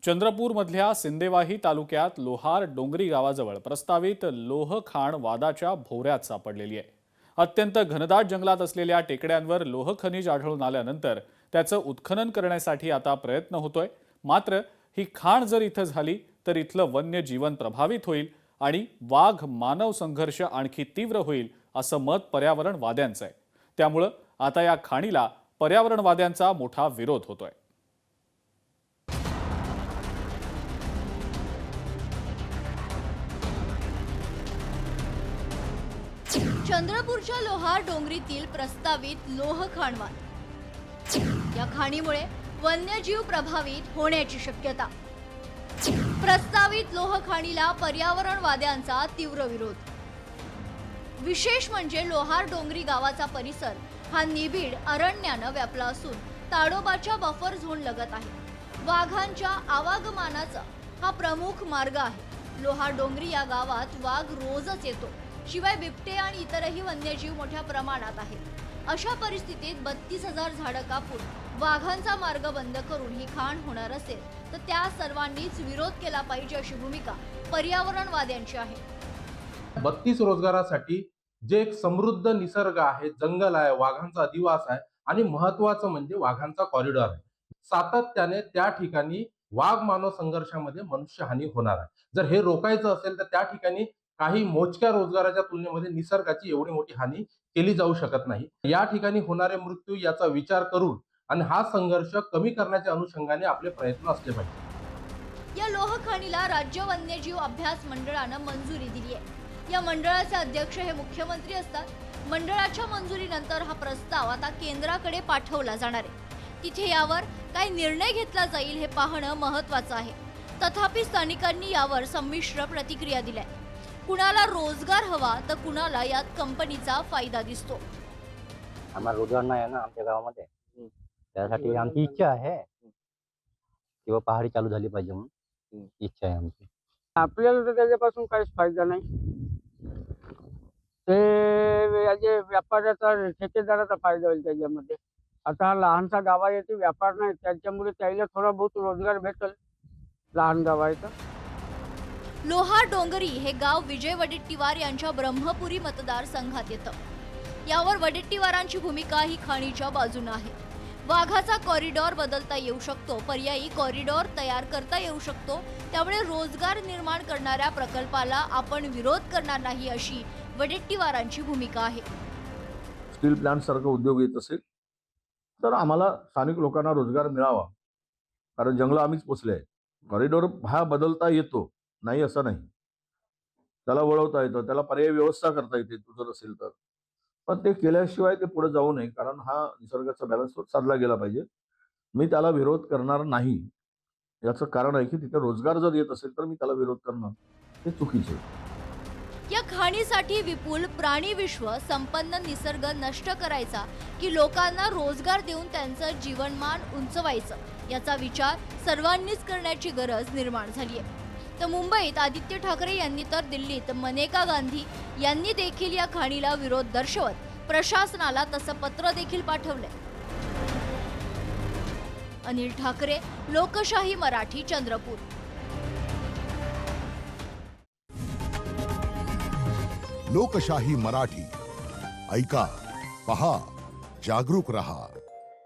चंद्रपूरमधल्या सिंदेवाही तालुक्यात लोहार डोंगरी गावाजवळ प्रस्तावित लोह खाण वादाच्या भोवऱ्यात सापडलेली आहे। अत्यंत घनदाट जंगलात असलेल्या टेकड्यांवर लोह खनिज आढळून आल्यानंतर त्याचं उत्खनन करण्यासाठी आता प्रयत्न होतोय। मात्र ही खाण जर इथं झाली तर इथलं वन्य जीवन प्रभावित होईल आणि वाघ मानव संघर्ष आणखी तीव्र होईल असं मत पर्यावरणवाद्यांचं आहे। त्यामुळे आता या खाणीला पर्यावरणवाद्यांचा मोठा विरोध होतोय। चंद्रपूरच्या लोहार डोंगरीतील प्रस्तावित लोह खाणवाद, या खाणीमुळे वन्यजीव प्रभावित होण्याची शक्यता। प्रस्तावित लोह खाणीला पर्यावरणवाद्यांचा तीव्र विरोध। विशेष म्हणजे लोहार डोंगरी गावाचा परिसर हा निबिड अरण्यानं व्यापला असून ताडोबाच्या बफर झोन लगत आहे। वाघांच्या आवागमनाचा हा प्रमुख मार्ग आहे। लोहार डोंगरी या गावात वाघ रोजच येतो, शिवाय बिबटे आणि इतरही वन्यजीव मोठ्या प्रमाणात आहेत। अशा परिस्थितीत 32,000 झाडं कापून वाघांचा मार्ग बंद करून ही खाण होणार असेल तर त्या सर्वांनीच विरोध केला पाहिजे अशी भूमिका पर्यावरणवाद्यांची आहे। 32 रोजगारासाठी जे एक समृद्ध निसर्ग आहे, जंगल आहे, वाघांचा अधिवास आहे आणि महत्त्वाचं म्हणजे वाघांचा कॉरिडॉर आहे। सातत्याने त्या ठिकाणी वाघ मानव संघर्षामध्ये मनुष्यहानी होणार आहे। जर हे रोखायचं असेल तर त्या ठिकाणी काही मोजक्या रोजगाराच्या तुलनेमध्ये निसर्गाची एवढी मोठी हानी केली जाऊ शकत नाही। या ठिकाणी होणारे मृत्यू याचा विचार करून आणि हा संघर्ष कमी करण्याच्या अनुषंगाने आपले प्रयत्न असले पाहिजे। या लोह खाणीला राज्य वन्यजीव अभ्यास मंडळानं मंजुरी दिली आहे। या मंडळाचे अध्यक्ष हे मुख्यमंत्री असतात। मंडळाच्या मंजुरीनंतर हा प्रस्ताव आता केंद्राकडे पाठवला जाणार आहे। तिथे यावर काय निर्णय घेतला जाईल हे पाहणं महत्त्वाचं आहे। तथापि स्थानिकांनी यावर संमिश्र प्रतिक्रिया दिल्या। कुणाला रोजगार हवा तर कुणाला यात कंपनीचा फायदा दिसतो। आम्हाला रोजगार नाही आहे ना आमच्या गावामध्ये, त्यासाठी आमची इच्छा आहे किंवा पहाडी चालू झाली पाहिजे म्हणून इच्छा आहे आमची। आपल्याला तर त्याच्यापासून काहीच फायदा नाही। ते याचे व्यापाऱ्याचा ठेकेदाराचा फायदा होईल त्याच्यामध्ये। आता हा लहानसा गावाचा व्यापार नाही, त्याच्यामुळे त्याला थोडा बहुत रोजगार भेटेल लहान गावाचा। लोहार डोंगरी हे गाव विजय वडेट्टीवार यांच्या ब्रह्मपुरी मतदारसंघात येतं। यावर वडेट्टीवारांची भूमिका ही खाणीच्या बाजूने आहे। वाघाचा कॉरिडॉर बदलता येऊ शकतो, पर्यायी कॉरिडॉर तयार करता येऊ शकतो, त्यामुळे रोजगार निर्माण करणाऱ्या प्रकल्पाला आपण विरोध करणार नाही अशी वडेट्टीवारांची भूमिका आहे। स्टील प्लांट सारखा उद्योग येत असेल तर आम्हाला स्थानिक लोकांना रोजगार मिळावा, कारण जंगल आम्हीच पोचले आहे। कॉरिडॉर हा बदलता येतो, नाही असं नाही, त्याला वळवता येतं, त्याला पर्यायी व्यवस्था करता येते तो जर असेल तर, पण ते केल्याशिवाय ते पुढे जाऊ नये, कारण हा निसर्गाचा बॅलन्स साधला गेला पाहिजे। मी त्याला विरोध करणार नाही। याचं कारण आहे की तिथे रोजगार जर येत असेल तर मी त्याला विरोध करणं हे चुकीचं आहे। या खाणीसाठी विपुल प्राणी विश्व संपन्न निसर्ग नष्ट करायचा की लोकांना रोजगार देऊन त्यांचं जीवनमान उंचवायचं, याचा विचार सर्वांनीच करण्याची गरज निर्माण झाली आहे। तर मुंबईत आदित्य ठाकरे यांनी तर दिल्लीत मनेका गांधी यांनी देखील या खाणीला विरोध दर्शवत प्रशासनाला तसं पत्र देखील पाठवलंय। अनिल ठाकरे, लोकशाही मराठी, चंद्रपूर। लोकशाही मराठी ऐका, पहा, जागरूक रहा।